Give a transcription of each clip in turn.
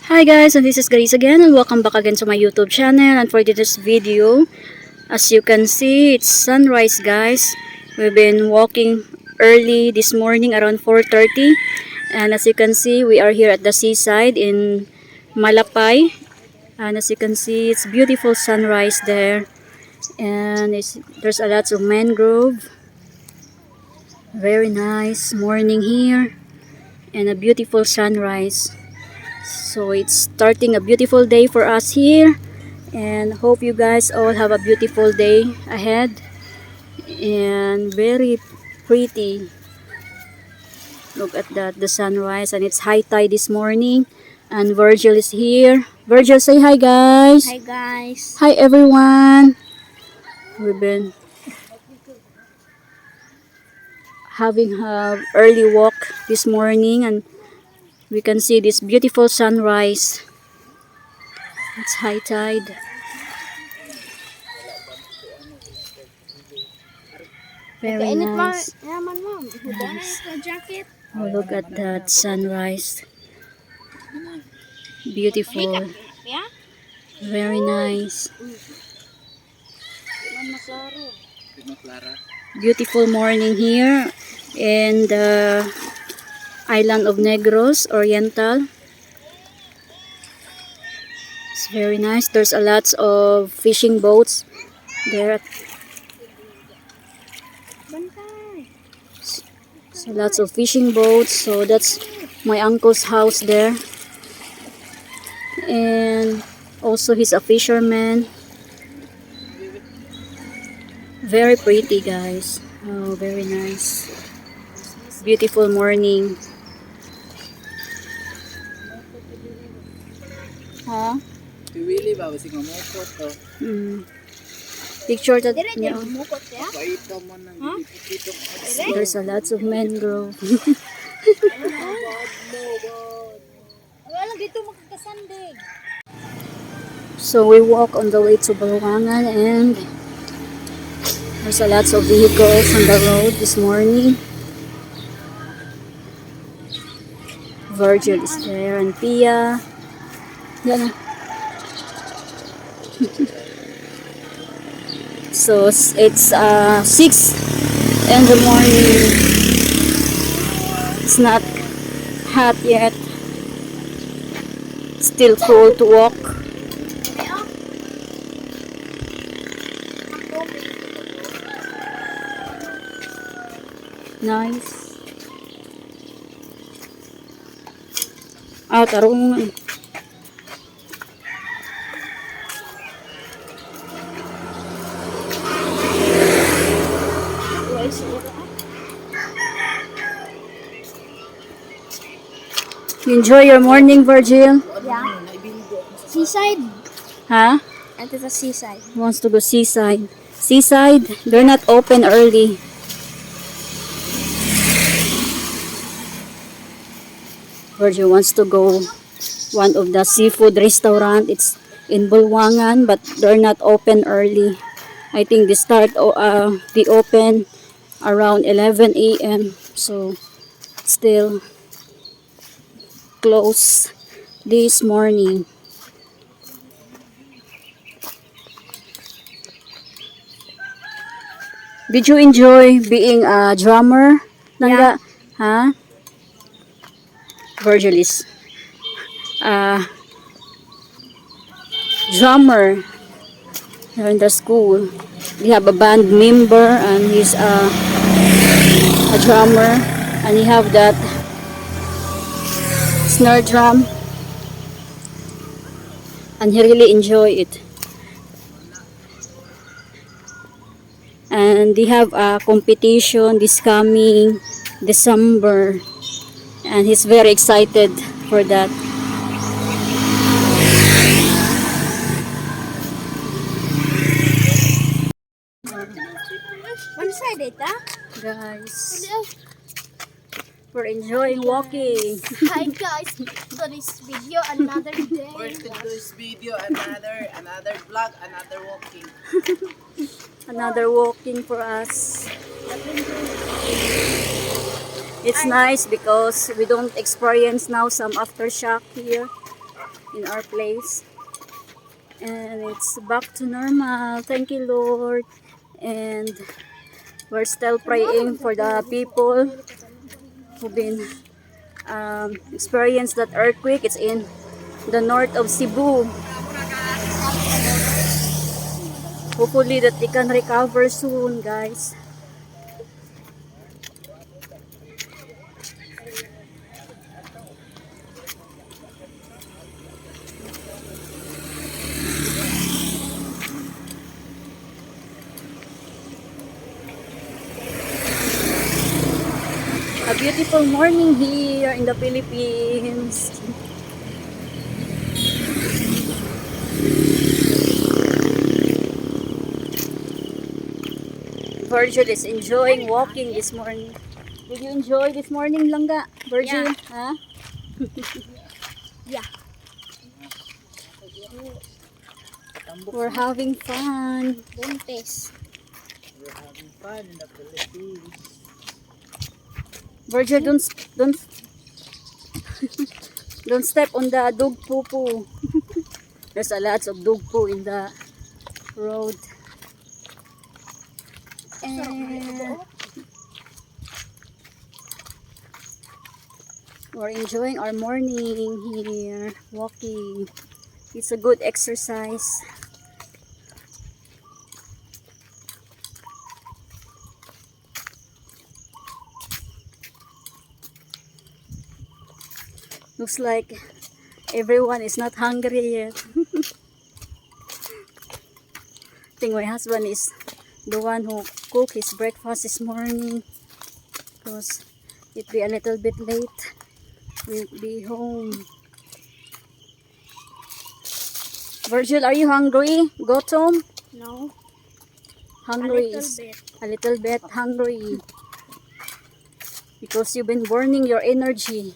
Hi guys, and this is Grace again, and welcome back again to my YouTube channel. And for this video, as you can see, it's sunrise guys. We've been walking early this morning around 4:30, and as you can see, we are here at the seaside in Malapay. And as you can see, it's beautiful sunrise there, and there's a lot of mangrove. Very nice morning here, and a beautiful sunrise. So it's starting a beautiful day for us here, and hope you guys all have a beautiful day ahead. And very pretty. Look at that, the sunrise, and it's high tide this morning. And Virgil is here. Virgil, say hi guys. Hi guys. Hi everyone. We've been having a early walk this morning, and we can see this beautiful sunrise. It's high tide. Very nice. Jacket. Oh, look at that sunrise. Beautiful. Yeah? Very nice. Beautiful morning here in the island of Negros Oriental. It's very nice. There's a lot of fishing boats there. So lots of fishing boats. So that's my uncle's house there. And also he's a fisherman. Very pretty guys. Oh, very nice. Beautiful morning. Huh? Tiwili ba basig mamukot to. Picture that niya. Paito mo nang dito. There's a lots of mangrove. Wala dito magkasandig. So we walk on the way to Balwangan, and there's a lots of vehicles on the road this morning. Virgil is there and Pia. Yan. So it's 6 in the morning. It's not hot yet. Still cool to walk. Nice. Tarungan. You enjoy your morning, Virgil? Yeah. Seaside. Huh? And it's a seaside. Wants to go seaside. Seaside, they're not open early. Virgil wants to go one of the seafood restaurant. It's in Bulwangan, but they're not open early. I think they open around 11 a.m. So still close this morning. Did you enjoy being a drummer? Nangga? Huh? Virgil is drummer here in the school. We have a band member, and he's a drummer, and he have that snare drum, and he really enjoy it. And they have a competition this coming December, and he's very excited for that. One side ita. Guys, we're enjoying walking. Hi guys. For this video, another day. First to this video, another vlog, another walking. Another walking for us. It's nice because we don't experience now some aftershock here. in our place. And it's back to normal. Thank you, Lord. And we're still praying for the people who've been experienced that earthquake. It's in the north of Cebu. Hopefully that they can recover soon, guys. A beautiful morning here in the Philippines. Virgil is enjoying walking this morning. Did you enjoy this morning, Langga? Virgil? Yeah. Huh? Yeah. We're having fun. Buntis. We're having fun in the Philippines. Virgil, don't step on the dog poo poo. There's a lot of dog poo in the road. And we're enjoying our morning here, walking. It's a good exercise. Looks like everyone is not hungry yet. I think my husband is the one who cooked his breakfast this morning because it'd be a little bit late. We'll be home. Virgil, are you hungry? Go Tom? No. Hungry A little is bit. a little bit hungry because you've been burning your energy.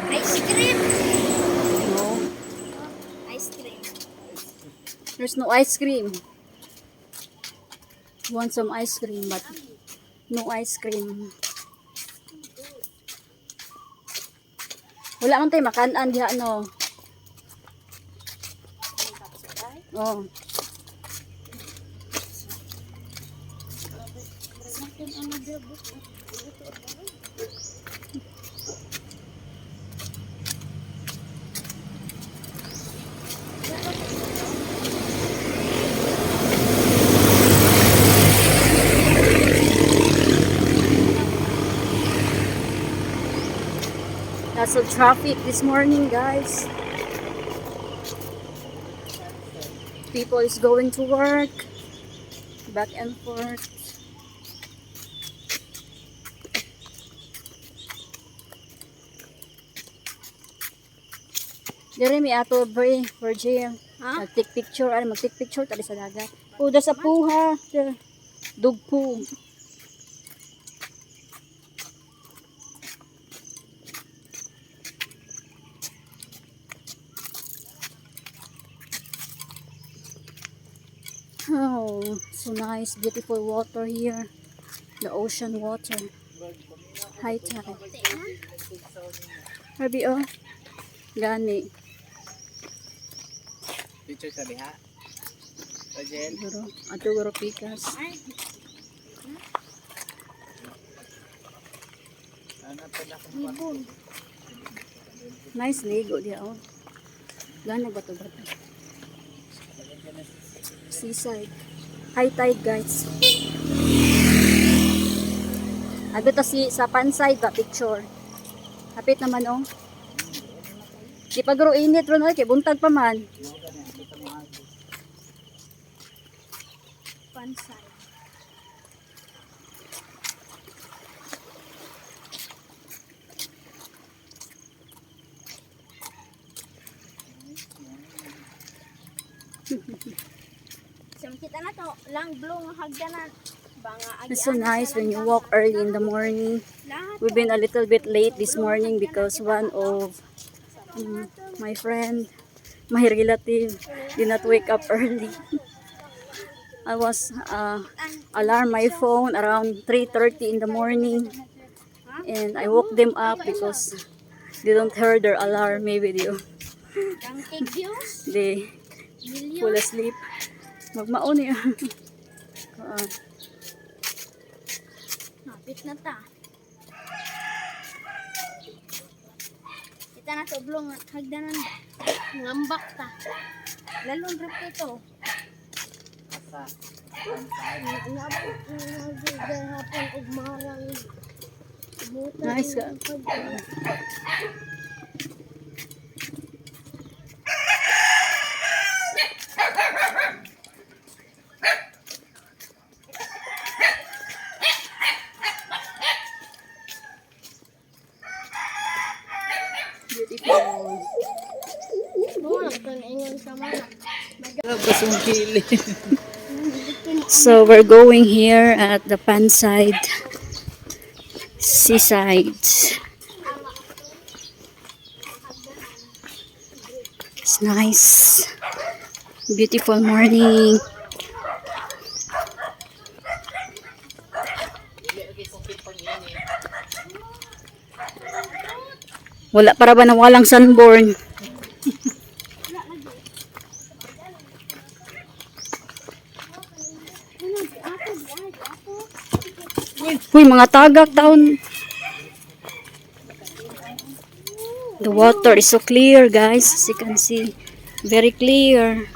Ice cream. No, Ice cream. there's no ice cream. Want some ice cream but no ice cream. Wala man tayo makanan diha no. Oh. Lots of traffic this morning, guys. People is going to work, back and forth. Dire mi ato Virgil. Ha? Mag-take picture, mag-take picture tali sa dagat. Uda sa puha, dugpo. Oh, so nice, beautiful water here. The ocean water. High tide. Habi oh. Gani. Picture sa diha. Virgil. Guro, ato guro pikas. Ano pa na kung Ibon. Nice ligo dia oh. Gana bato-bato. Seaside. High tide, guys. Abi ta si sa panside ba picture. Hapit naman oh. Di pa guro init ron kay buntag pa man. Pansay. Kita na to lang blue nga hagdanan. Banga agi. It's so nice when you walk early in the morning. We've been a little bit late this morning because one of my friend, my relative, did not wake up early. I was alarm my phone around 3:30 in the morning, and I woke them up because they don't hear their alarm. Maybe Kangkig views. they fall Million. asleep. Magmaon niya. Napit na ta. Kita na to blong hagdanan ba? Ngambak ta. Lalong rap ito. Hapon og marang. Nice ka. Beautiful. So we're going here at the Panside seaside. It's nice. Beautiful morning. Wala para ba na walang sunburn? Uy, mga tagak taon. The water is so clear, guys. As you can see, very clear.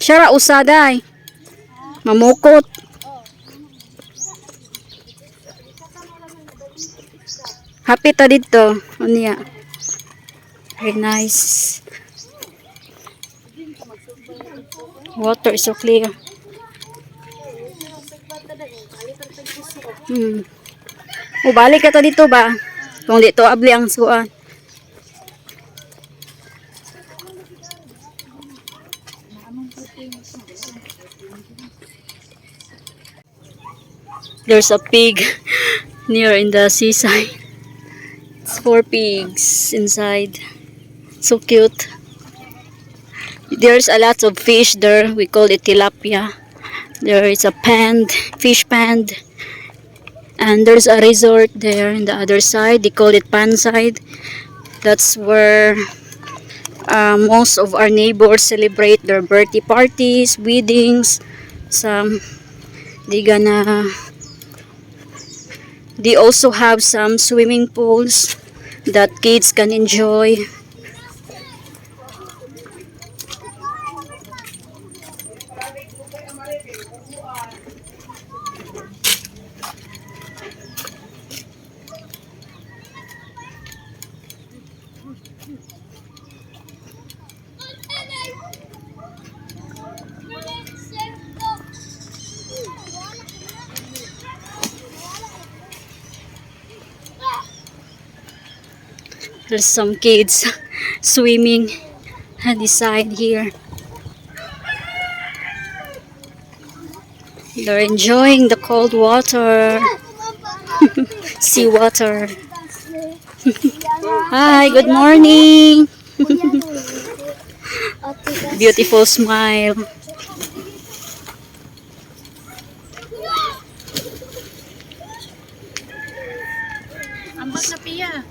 Syara usaday. Mamukot. Happy ta dito. Unya. Very nice. Water is so clear. O balik ka ta dito ba? Kung dito abli ang suan. There's a pig near in the seaside. It's 4 pigs inside. So cute. There's a lot of fish there. We call it tilapia. There is a pond, fish pond. And there's a resort there in the other side. They call it Panside. That's where most of our neighbors celebrate their birthday parties, weddings. Some they also have some swimming pools that kids can enjoy. There's some kids swimming at the side here. They're enjoying the cold water. Sea water. Hi, good morning. Beautiful smile. Ambak na piya.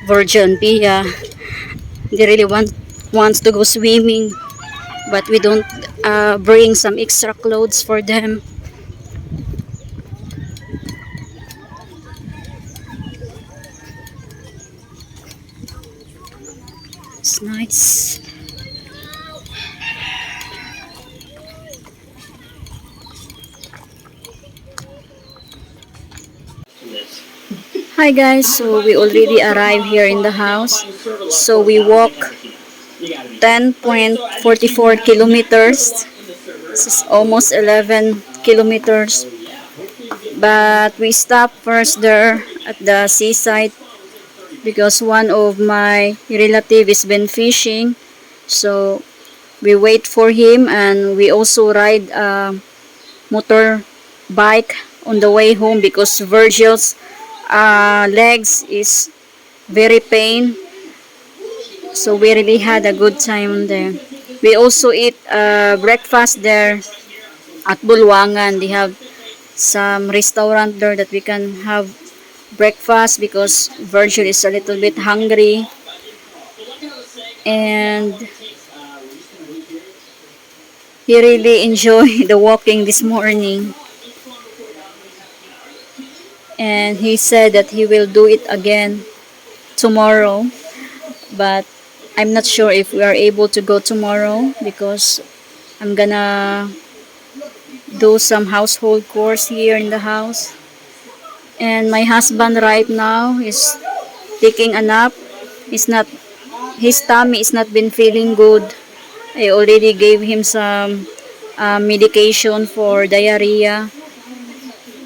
Virgin Pia. They really wants to go swimming, but we don't bring some extra clothes for them. It's nice. Hi guys, so we already arrived here in the house. So we walk 10.44 kilometers. This is almost 11 kilometers. But we stopped first there at the seaside because one of my relatives has been fishing. So we wait for him, and we also ride a motor bike on the way home because Virgil's legs is very pain. So we really had a good time there. We also eat breakfast there at Bulwangan. They have some restaurant there that we can have breakfast because Virgil is a little bit hungry. And he really enjoyed the walking this morning. And he said that he will do it again tomorrow. But I'm not sure if we are able to go tomorrow because I'm gonna do some household chores here in the house. And my husband right now is taking a nap. His tummy is not been feeling good. I already gave him some medication for diarrhea,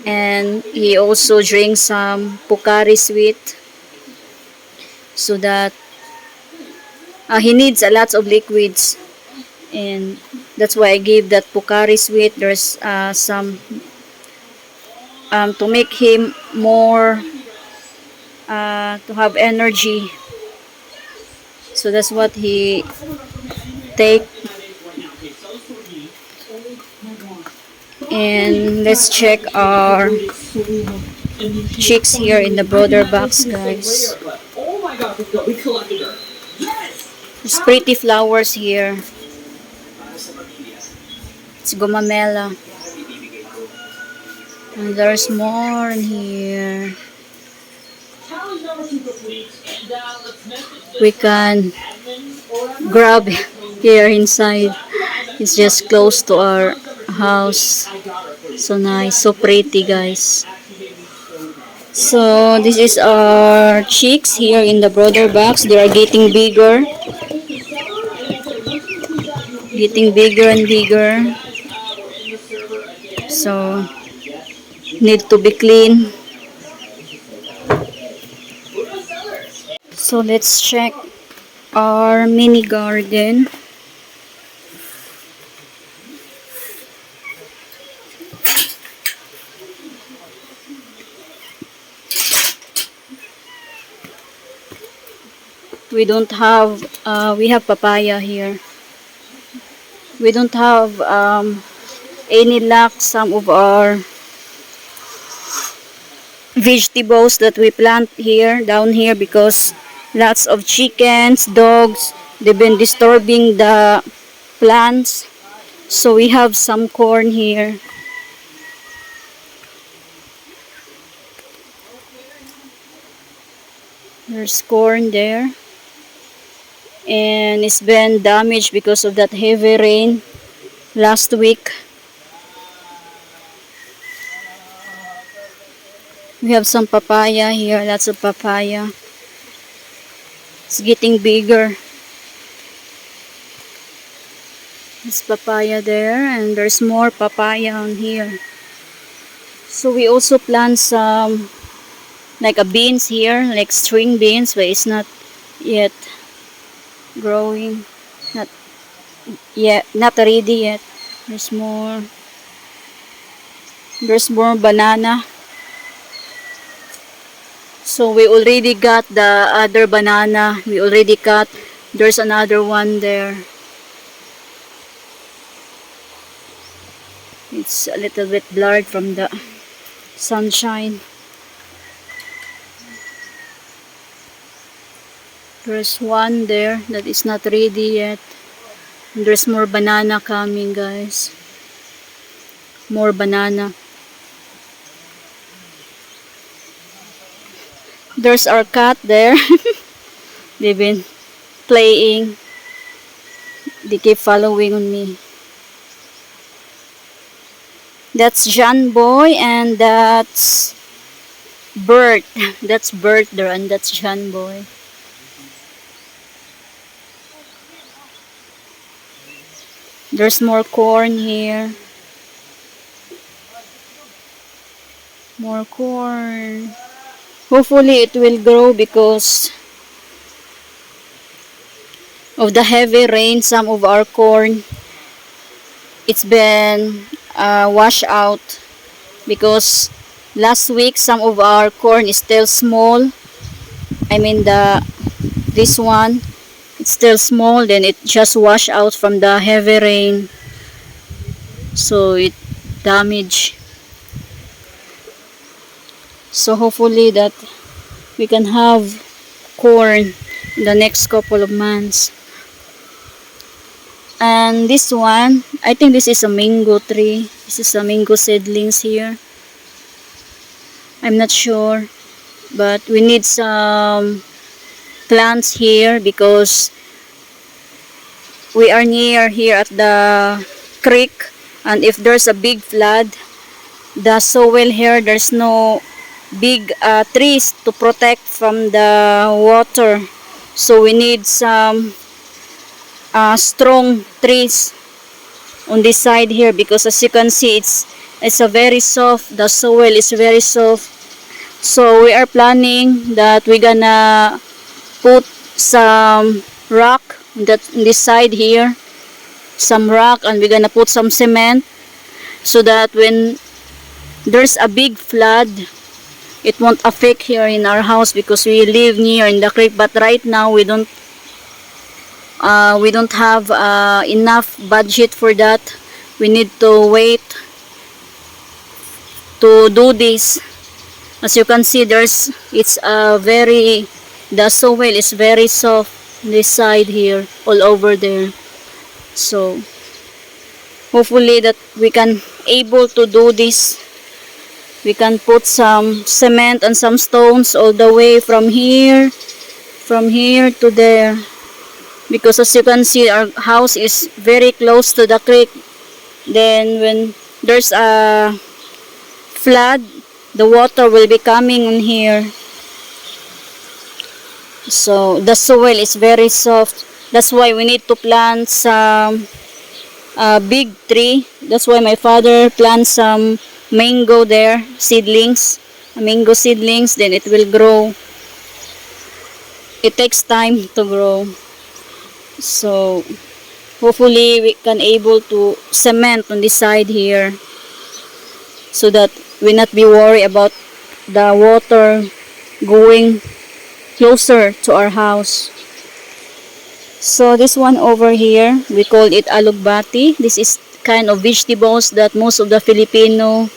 and he also drinks some Pocari Sweet so that he needs a lot of liquids, and that's why I gave that Pocari Sweet. There's some to make him more to have energy. So that's what he take. And let's check our chicks here in the brother box, guys. There's pretty flowers here. It's gumamela. And there's more in here. We can grab here inside. It's just close to our house. So nice, so pretty, guys. So this is our chicks here in the brother box. They are getting bigger. Getting bigger and bigger. So need to be clean. So let's check our mini garden. We don't have we have papaya here. We don't have any luck. Some of our vegetables that we plant here down here because lots of chickens, dogs, they've been disturbing the plants. So we have some corn here. There's corn there. And it's been damaged because of that heavy rain last week. We have some papaya here, lots of papaya. It's getting bigger. There's papaya there, and there's more papaya on here. So we also plant some like a beans here, like string beans, but it's not yet growing. Not ready yet. There's more banana. So we already got the other banana. We already cut. There's another one there. It's a little bit blurred from the sunshine. There's one there that is not ready yet. And there's more banana coming, guys. More banana. There's our cat there. They've been playing. They keep following on me. That's John Boy, and that's Bert. That's Bert there, and that's John Boy. There's more corn here. More corn. Hopefully it will grow because of the heavy rain, some of our corn, it's been washed out because last week some of our corn is still small. I mean this one, it's still small, then it just washed out from the heavy rain, so it damaged. So hopefully that we can have corn in the next couple of months. And this one, I think this is a mango tree. This is a mango seedlings here. I'm not sure, but we need some plants here because we are near here at the creek, and if there's a big flood, the soil here, there's no big trees to protect from the water, so we need some strong trees on this side here, because as you can see, it's a very soft, the soil is very soft. So we are planning that we're gonna put some rock on this side here, some rock, and we're gonna put some cement so that when there's a big flood, it won't affect here in our house because we live near in the creek. But right now we don't have enough budget for that. We need to wait to do this. As you can see, the soil is very soft this side here, all over there. So hopefully that we can able to do this. We can put some cement and some stones all the way from here to there, because as you can see, our house is very close to the creek. Then when there's a flood, the water will be coming in here. So the soil is very soft. That's why we need to plant some big tree. That's why my father plants some mango there, seedlings, mango seedlings. Then it will grow. It takes time to grow. So hopefully we can able to cement on this side here, so that we not be worried about the water going closer to our house. So this one over here, we call it alugbati. This is kind of vegetables that most of the Filipino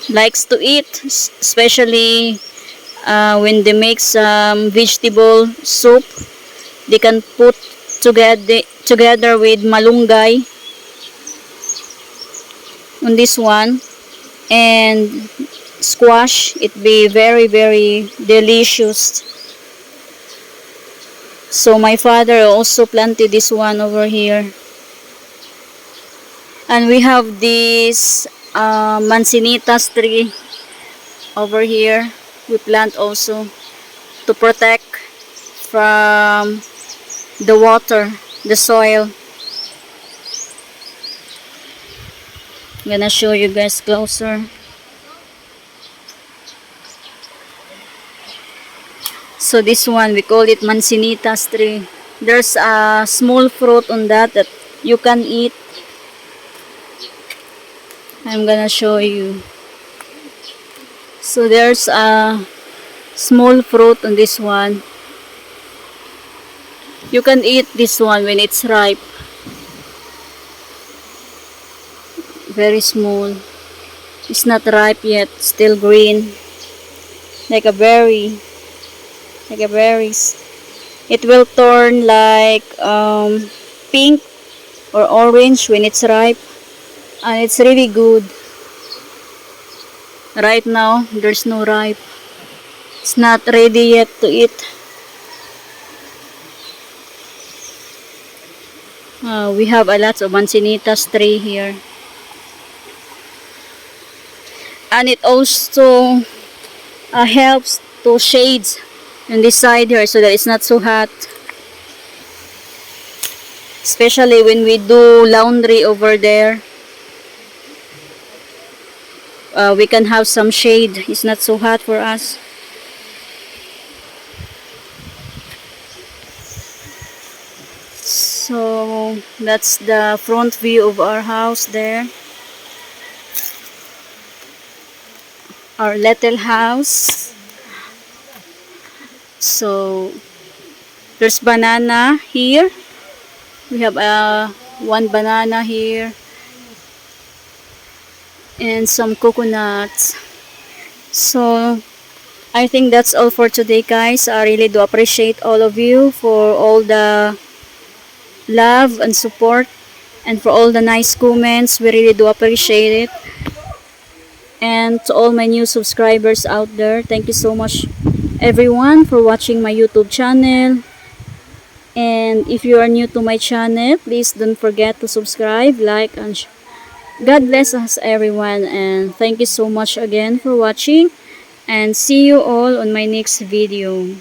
likes to eat, especially when they make some vegetable soup. They can put together with malunggay on this one, and squash. It be very, very delicious. So my father also planted this one over here. And we have this manzanitas tree over here. We plant also to protect from the water, the soil. I'm gonna show you guys closer. So this one, we call it manzanitas tree. There's a small fruit on that you can eat. I'm gonna show you. So there's a small fruit on this one. You can eat this one when it's ripe. Very small. It's not ripe yet, still green. Like a berry. Like a berries. It will turn like pink or orange when it's ripe. And it's really good. Right now, there's no ripe. It's not ready yet to eat. We have a lot of manzanitas tree here. And it also helps to shade on this side here so that it's not so hot. Especially when we do laundry over there. We can have some shade. It's not so hot for us. So that's the front view of our house there. Our little house. So there's banana here. We have one banana here. And some coconuts. So I think that's all for today, guys. I really do appreciate all of you for all the love and support and for all the nice comments. We really do appreciate it. And to all my new subscribers out there, thank you so much everyone for watching my YouTube channel. And if you are new to my channel, please don't forget to subscribe, like, and God bless us everyone, and thank you so much again for watching, and see you all on my next video.